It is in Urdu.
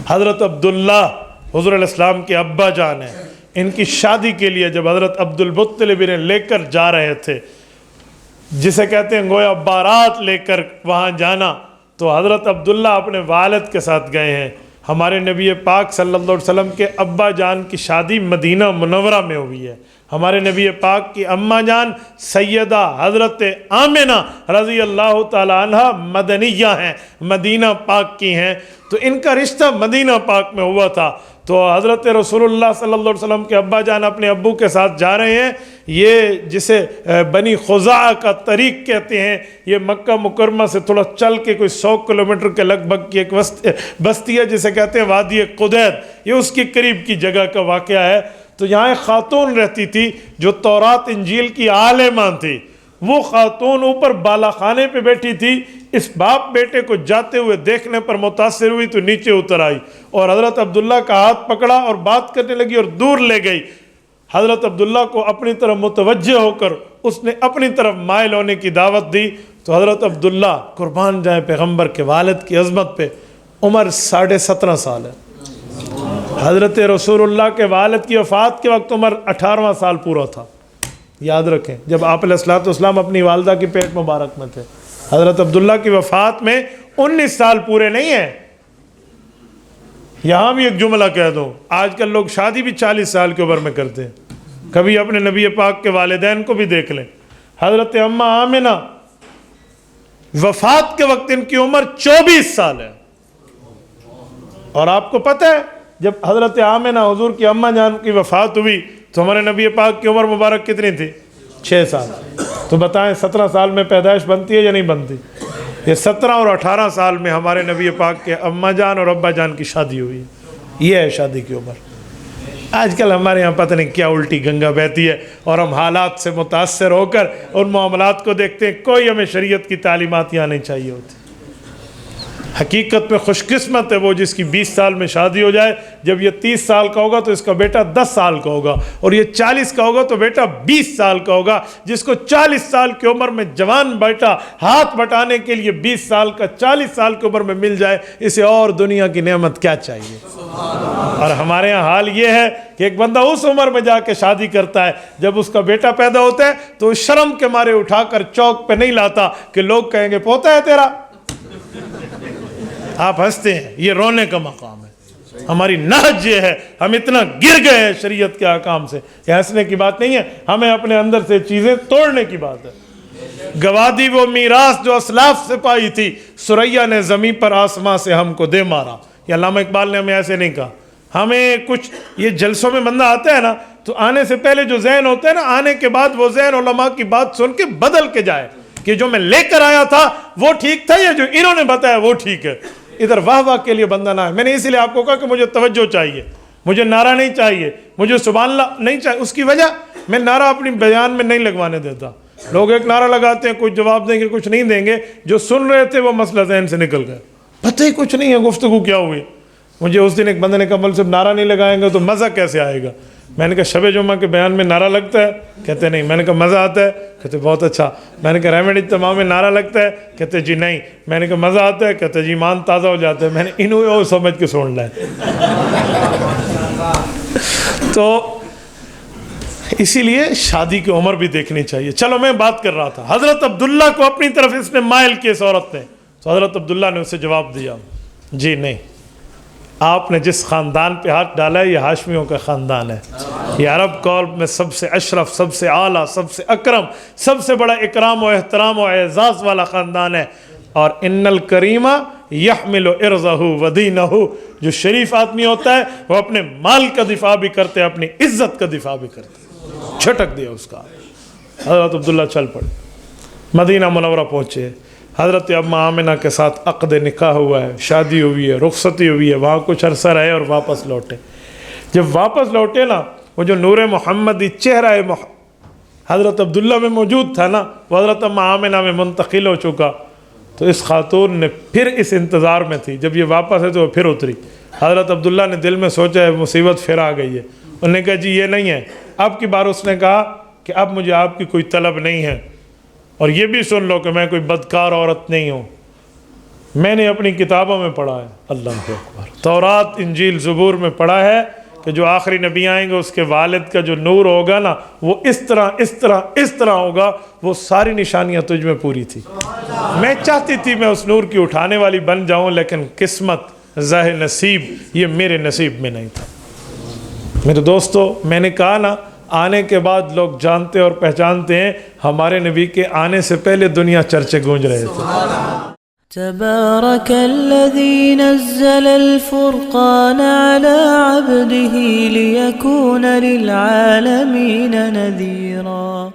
حضرت عبداللہ حضور علیہ السلام کے ابا جان ہیں، ان کی شادی کے لیے جب حضرت عبد المطلب نے لے کر جا رہے تھے، جسے کہتے ہیں گویا بارات لے کر وہاں جانا، تو حضرت عبداللہ اپنے والد کے ساتھ گئے ہیں۔ ہمارے نبی پاک صلی اللہ علیہ وسلم کے ابا جان کی شادی مدینہ منورہ میں ہوئی ہے۔ ہمارے نبی پاک کی اماں جان سیدہ حضرت آمنہ رضی اللہ تعالی عنہ مدنیہ ہیں، مدینہ پاک کی ہیں، تو ان کا رشتہ مدینہ پاک میں ہوا تھا۔ تو حضرت رسول اللہ صلی اللہ علیہ وسلم کے ابا جان اپنے ابو کے ساتھ جا رہے ہیں۔ یہ جسے بنی خزاعہ کا طریق کہتے ہیں، یہ مکہ مکرمہ سے تھوڑا چل کے کوئی 100 کلومیٹر کے لگ بھگ کی ایک بستی ہے جسے کہتے ہیں وادی قدید، یہ اس کی قریب کی جگہ کا واقعہ ہے۔ تو یہاں ایک خاتون رہتی تھی جو تورات انجیل کی عالمہ تھی۔ وہ خاتون اوپر بالا خانے پہ بیٹھی تھی، اس باپ بیٹے کو جاتے ہوئے دیکھنے پر متاثر ہوئی تو نیچے اتر آئی اور حضرت عبداللہ کا ہاتھ پکڑا اور بات کرنے لگی اور دور لے گئی۔ حضرت عبداللہ کو اپنی طرف متوجہ ہو کر اس نے اپنی طرف مائل ہونے کی دعوت دی، تو حضرت عبداللہ قربان جائیں پیغمبر کے والد کی عظمت پہ، عمر 17.5 سال ہے۔ حضرت رسول اللہ کے والد کی وفات کے وقت عمر 18واں سال پورا تھا۔ یاد رکھیں جب آپ علیہ السلام اپنی والدہ کی پیٹ مبارک میں تھے، حضرت عبداللہ کی وفات میں 19 سال پورے نہیں ہیں۔ یہاں بھی ایک جملہ کہہ دو، آج کل لوگ شادی بھی 40 سال کی عمر میں کرتے ہیں۔ کبھی اپنے نبی پاک کے والدین کو بھی دیکھ لیں، حضرت اماں آمنہ وفات کے وقت ان کی عمر 24 سال ہے۔ اور آپ کو پتہ ہے جب حضرت آمنہ حضور کی اماں جان کی وفات ہوئی تو ہمارے نبی پاک کی عمر مبارک کتنی تھی؟ 6 سال۔ تو بتائیں 17 سال میں پیدائش بنتی ہے یا نہیں بنتی؟ یہ 17 اور 18 سال میں ہمارے نبی پاک کے اماں جان اور ابا جان کی شادی ہوئی ہے۔ یہ ہے شادی کی عمر۔ آج کل ہمارے یہاں پتہ نہیں کیا الٹی گنگا بہتی ہے اور ہم حالات سے متاثر ہو کر ان معاملات کو دیکھتے ہیں، کوئی ہمیں شریعت کی تعلیمات یہاں نہیں چاہیے ہوتی۔ حقیقت میں خوش قسمت ہے وہ جس کی 20 سال میں شادی ہو جائے، جب یہ 30 سال کا ہوگا تو اس کا بیٹا 10 سال کا ہوگا، اور یہ 40 کا ہوگا تو بیٹا 20 سال کا ہوگا۔ جس کو 40 سال کی عمر میں جوان بیٹا ہاتھ بٹانے کے لیے 20 سال کا 40 سال کی عمر میں مل جائے، اسے اور دنیا کی نعمت کیا چاہیے؟ اور ہمارے ہاں حال یہ ہے کہ ایک بندہ اس عمر میں جا کے شادی کرتا ہے جب اس کا بیٹا پیدا ہوتا ہے تو شرم کے مارے اٹھا کر چوک پہ نہیں لاتا کہ لوگ کہیں گے پوتا ہے تیرا۔ آپ ہنستے ہیں، یہ رونے کا مقام ہے۔ ہماری نہج یہ ہے، ہم اتنا گر گئے ہیں شریعت کے احکام سے۔ یہ ہنسنے کی بات نہیں ہے، ہمیں اپنے اندر سے چیزیں توڑنے کی بات ہے۔ گوا دی وہ میراث جو اسلاف سے پائی تھی، ثریا نے زمین پر آسماں سے ہم کو دے مارا۔ یہ علامہ اقبال نے ہمیں ایسے نہیں کہا۔ ہمیں کچھ یہ جلسوں میں بندہ آتا ہے نا تو آنے سے پہلے جو ذہن ہوتا ہے نا، آنے کے بعد وہ ذہن علماء کی بات سن کے بدل کے جائے کہ جو میں لے کر آیا تھا وہ ٹھیک تھا یا جو انہوں نے بتایا وہ ٹھیک ہے۔ ادھر واہ واہ کے لیے بندہ نہ ہے۔ میں نے اسی لیے آپ کو کہا کہ مجھے توجہ چاہیے، مجھے نعرہ نہیں چاہیے، مجھے سبحان اللہ نہیں چاہیے۔ اس کی وجہ میں نعرہ اپنی بیان میں نہیں لگوانے دیتا۔ لوگ ایک نعرہ لگاتے ہیں، کچھ جواب دیں گے کچھ نہیں دیں گے، جو سن رہے تھے وہ مسئلہ ذہن سے نکل گیا، پتہ ہی کچھ نہیں ہے گفتگو کیا ہوئی۔ مجھے اس دن ایک بندے نے کہا مول صاحب نعرہ نہیں لگائیں گے تو مزہ کیسے آئے گا؟ میں نے کہا شب جمعہ کے بیان میں نعرہ لگتا ہے؟ کہتے نہیں۔ میں نے کہا مزہ آتا ہے؟ کہتے بہت اچھا۔ میں نے کہا ریمیڈی تمام میں نعرہ لگتا ہے؟ کہتے جی نہیں۔ میں نے کہا مزہ آتا ہے؟ کہتے جی ایمان تازہ ہو جاتا ہے۔ میں نے انہوں سمجھ کے سن لیا۔ تو اسی لیے شادی کی عمر بھی دیکھنی چاہیے۔ چلو میں بات کر رہا تھا، حضرت عبداللہ کو اپنی طرف اس نے مائل کیا اس عورت نے، تو حضرت عبداللہ نے اسے جواب دیا جی نہیں، آپ نے جس خاندان پہ ہاتھ ڈالا ہے یہ ہاشمیوں کا خاندان ہے، یہ عرب قوم میں سب سے اشرف، سب سے اعلیٰ، سب سے اکرم، سب سے بڑا اکرام و احترام و اعزاز والا خاندان ہے۔ اور ان الکریم یحمل عرضہ و دینہ، جو شریف آدمی ہوتا ہے وہ اپنے مال کا دفاع بھی کرتے ہیں، اپنی عزت کا دفاع بھی کرتے ہیں۔ چھٹک دیا اس کا۔ حضرت عبداللہ چل پڑے، مدینہ منورہ پہنچے، حضرت اماں آمنہ کے ساتھ عقد نکاح ہوا ہے، شادی ہوئی ہے، رخصتی ہوئی ہے، وہاں کچھ عرصہ رہے اور واپس لوٹے۔ جب واپس لوٹے نا، وہ جو نور محمدی چہرہ حضرت عبداللہ میں موجود تھا نا، وہ حضرت اماں آمنہ میں منتقل ہو چکا۔ تو اس خاتون نے پھر اس انتظار میں تھی، جب یہ واپس ہے تو وہ پھر اتری۔ حضرت عبداللہ نے دل میں سوچا ہے مصیبت پھر آ گئی ہے۔ انہوں نے کہا جی یہ نہیں ہے۔ اب کی بار اس نے کہا کہ اب مجھے آپ کی کوئی طلب نہیں ہے، اور یہ بھی سن لو کہ میں کوئی بدکار عورت نہیں ہوں۔ میں نے اپنی کتابوں میں پڑھا ہے، اللہ اکبر، تورات انجیل زبور میں پڑھا ہے کہ جو آخری نبی آئیں گے اس کے والد کا جو نور ہوگا نا وہ اس طرح ہوگا، وہ ساری نشانیاں تجھ میں پوری تھی۔ میں چاہتی تھی میں اس نور کی اٹھانے والی بن جاؤں، لیکن قسمت ظاہر نصیب یہ میرے نصیب میں نہیں تھا۔ میرے دوستو، میں نے کہا نا آنے کے بعد لوگ جانتے اور پہچانتے ہیں، ہمارے نبی کے آنے سے پہلے دنیا چرچے گونج رہے تھے۔ تبارك الذي نزل الفرقان على عبده ليكون للعالمين نذيرا